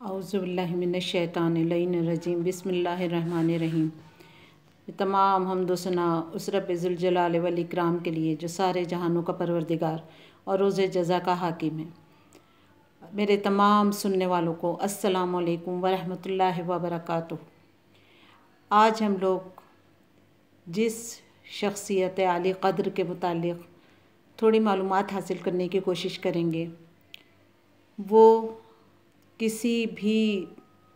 औज़ुबिल्लाहिमिनश्शैतानिर्रजीम बिस्मिल्लाहिर्रहमानिर्रहीम। तमाम हम्द सना उस रब्बिल ज़ुल जलाल वल इकराम के लिए जो सारे जहानों का परवरदिगार और रोज़े जज़ा का हाकिम है। मेरे तमाम सुनने वालों को अस्सलामु अलैकुम वरहमतुल्लाहि वबरकातुहू। आज हम लोग जिस शख्सियत आली क़द्र के मुतालिक थोड़ी मालूमात हासिल करने की कोशिश करेंगे, वो किसी भी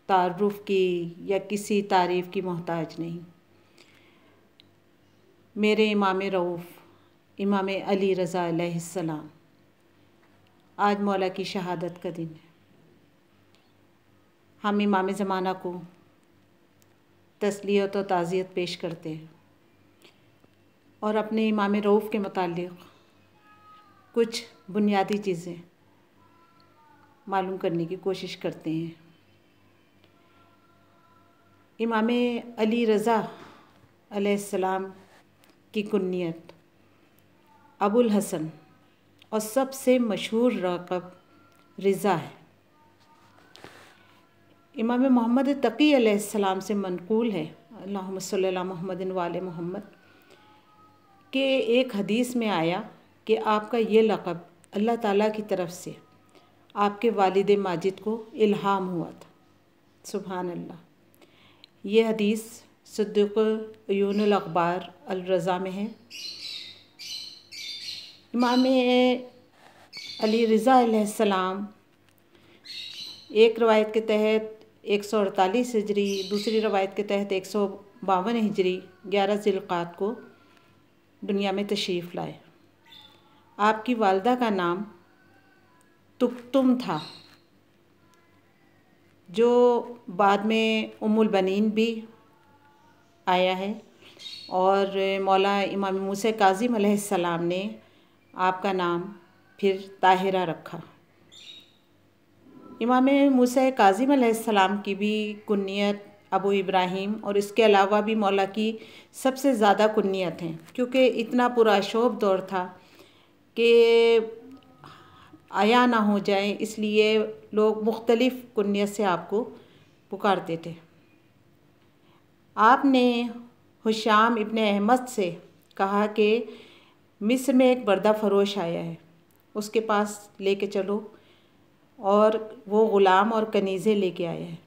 तारुफ़ की या किसी तारीफ़ की मोहताज नहीं। मेरे इमाम रऊफ़ इमाम अली रज़ा अलैहिस्सलाम, आज मौला की शहादत का दिन है। हम इमाम ज़माना को तस्लियत और ताज़ियत पेश करते हैं और अपने इमाम रऊफ़ के मुतालिक कुछ बुनियादी चीज़ें मालूम करने की कोशिश करते हैं। इमाम अली रज़ा अलैहिस्सलाम की कुन्नियत अबुल हसन और सबसे मशहूर लक़ब रिज़ा है। इमाम मोहम्मद तक़ी अलैहिस्सलाम से मनक़ूल है, अल्लाहुम्मा सल्ली अला मुहम्मदिन व आले मुहम्मद, के एक हदीस में आया कि आपका ये लक़ब अल्लाह ताला की तरफ से आपके वालिद माजिद को इल्हाम हुआ था। सुभान अल्लाह। ये हदीस सिद्दीक़ अयूनुल अख़बार अल रज़ा में है। इमाम अली रज़ा अलैहिस्सलाम एक रवायत के तहत 148 हिजरी, दूसरी रवायत के तहत 152 हिजरी 11 ज़िलक़ाद को दुनिया में तशरीफ़ लाए। आपकी वालदा का नाम तुक्तुम था, जो बाद में उम्मुल बनीन भी आया है, और मौला इमाम मूसा काज़िम अलैहिस्सलाम ने आपका नाम फिर ताहिरा रखा। इमाम मूसा काज़िम अलैहिस्सलाम की भी कुन्नियत अबू इब्राहिम और इसके अलावा भी मौला की सबसे ज़्यादा कुन्नियत हैं, क्योंकि इतना पुरशोभ दौर था कि आया ना हो जाए, इसलिए लोग मुख्तलिफ़ कुन्नियत से आपको पुकारते थे। आपने हुशाम इब्न अहमद से कहा कि मिस्र में एक बर्दा फ़रोश आया है, उसके पास लेके चलो, और वो ग़ुलाम और कनीज़ें लेके आया है।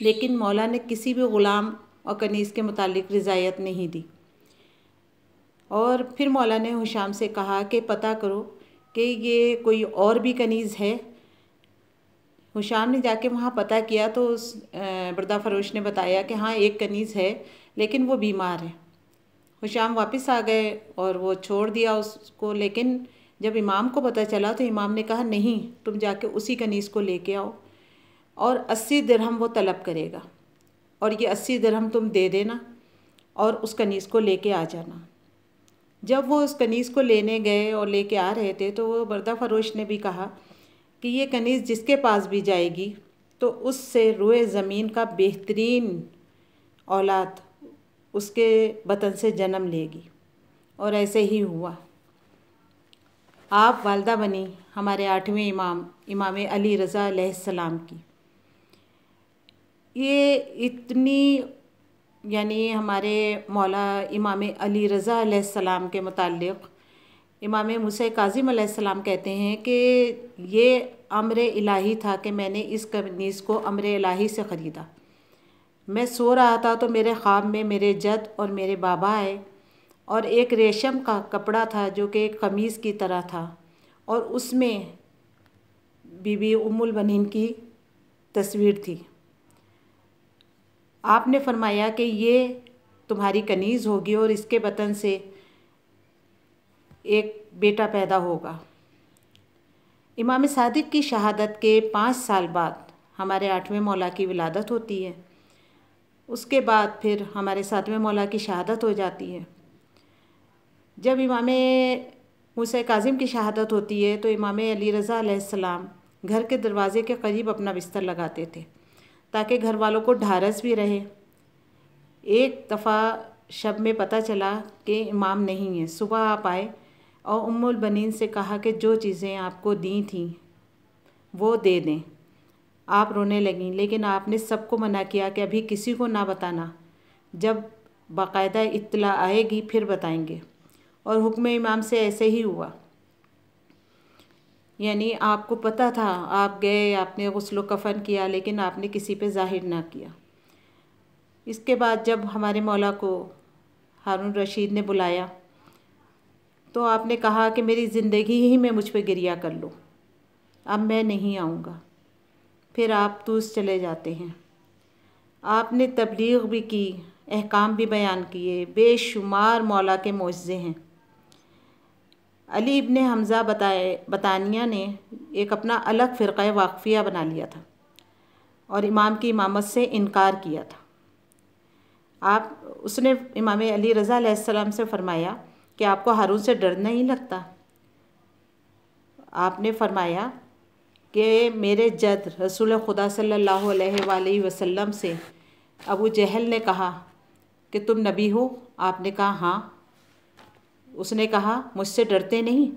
लेकिन मौला ने किसी भी ग़ुलाम और कनीज़ के मुतालिक रिज़ायत नहीं दी, और फिर मौला ने हुशाम से कहा कि पता करो कि ये कोई और भी कनीज़ है। हुशाम ने जाके वहाँ पता किया तो उस बर्दा फ़रोश ने बताया कि हाँ, एक कनीज़ है, लेकिन वो बीमार है। हुशाम वापस आ गए और वो छोड़ दिया उसको, लेकिन जब इमाम को पता चला तो इमाम ने कहा नहीं, तुम जाके उसी कनीज़ को लेके आओ और 80 दिरहम वो तलब करेगा, और ये 80 दिरहम तुम दे देना और उस कनीज़ को लेके आ जाना। जब वो उस कनीज़ को लेने गए और लेके आ रहे थे तो वो बर्दा फ़रोश ने भी कहा कि ये कनीज़ जिसके पास भी जाएगी तो उससे रुए ज़मीन का बेहतरीन औलाद उसके बतन से जन्म लेगी। और ऐसे ही हुआ। आप वालदा बनी हमारे 8वें इमाम इमाम अली रज़ा अलैहिस्सलाम की। ये इतनी, यानी हमारे मौला इमाम अली रज़ा अलैहिस्सलाम के मुताल्लिक़ इमाम मूसा काज़िम अलैहिस्सलाम कहते हैं कि ये अम्र इलाही था कि मैंने इस कनीज़ को अम्र इलाही से ख़रीदा। मैं सो रहा था तो मेरे ख्वाब में मेरे जद और मेरे बाबा आए, और एक रेशम का कपड़ा था जो कि एक कमीज़ की तरह था, और उसमें बीबी उम्मुल बनीन की तस्वीर थी। आपने फरमाया कि ये तुम्हारी कनीज़ होगी और इसके बतन से एक बेटा पैदा होगा। इमाम सादिक की शहादत के 5 साल बाद हमारे 8वें मौला की विलादत होती है। उसके बाद फिर हमारे 7वें मौला की शहादत हो जाती है। जब इमाम मूसा काज़िम की शहादत होती है तो इमाम अली रज़ा अलैहिस्सलाम घर के दरवाज़े के करीब अपना बिस्तर लगाते थे ताकि घर वालों को ढारस भी रहे। एक दफ़ा शब में पता चला कि इमाम नहीं है। सुबह आप आए और उम्मुल बनीन से कहा कि जो चीज़ें आपको दी थी वो दे दें। आप रोने लगीं, लेकिन आपने सबको मना किया कि अभी किसी को ना बताना, जब बाकायदा इत्तला आएगी फिर बताएंगे। और हुक्म इमाम से ऐसे ही हुआ। यानी आपको पता था, आप गए, आपने गुस्ल कफ़न किया, लेकिन आपने किसी पे ज़ाहिर ना किया। इसके बाद जब हमारे मौला को हारून रशीद ने बुलाया तो आपने कहा कि मेरी ज़िंदगी ही में मुझ पे गिरिया कर लो, अब मैं नहीं आऊँगा। फिर आप तूस चले जाते हैं। आपने तबलीग भी की, अहकाम भी बयान किए, बेशुमार मौला के मोअज़्ज़े हैं। अली इब्ने हमज़ा बतानिया ने एक अपना अलग फ़िरक़ा वाक़फ़िया बना लिया था और इमाम की इमामत से इनकार किया था। उसने इमाम अली रज़ा अलैहिस्सलाम से फ़रमाया कि आपको हारून से डर नहीं लगता? आपने फ़रमाया कि मेरे जद रसूल खुदा सल्लल्लाहु अलैहि वसल्लम से अबू जहल ने कहा कि तुम नबी हो? आपने कहा हाँ। उसने कहा मुझसे डरते नहीं,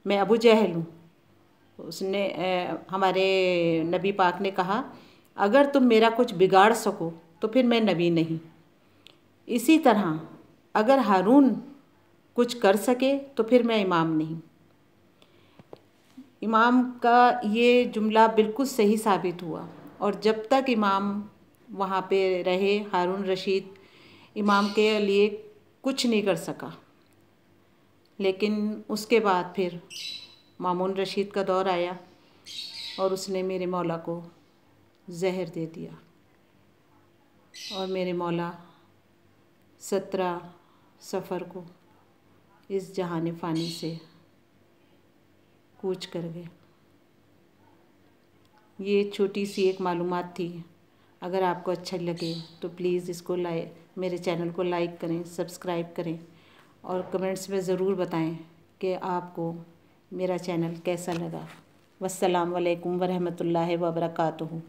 मैं अबू जहल हूँ। हमारे नबी पाक ने कहा अगर तुम मेरा कुछ बिगाड़ सको तो फिर मैं नबी नहीं। इसी तरह अगर हारून कुछ कर सके तो फिर मैं इमाम नहीं। इमाम का ये जुमला बिल्कुल सही साबित हुआ और जब तक इमाम वहाँ पे रहे, हारून रशीद इमाम के लिए कुछ नहीं कर सका। लेकिन उसके बाद फिर मामून रशीद का दौर आया और उसने मेरे मौला को जहर दे दिया और मेरे मौला 17 सफ़र को इस जहान फ़ानी से कूच कर गए। ये छोटी सी एक मालूमात थी। अगर आपको अच्छा लगे तो प्लीज़ इसको मेरे चैनल को लाइक करें, सब्सक्राइब करें और कमेंट्स में ज़रूर बताएं कि आपको मेरा चैनल कैसा लगा। वस्सलाम वालेकुम वरहमतुल्लाहि व बरकातुहू।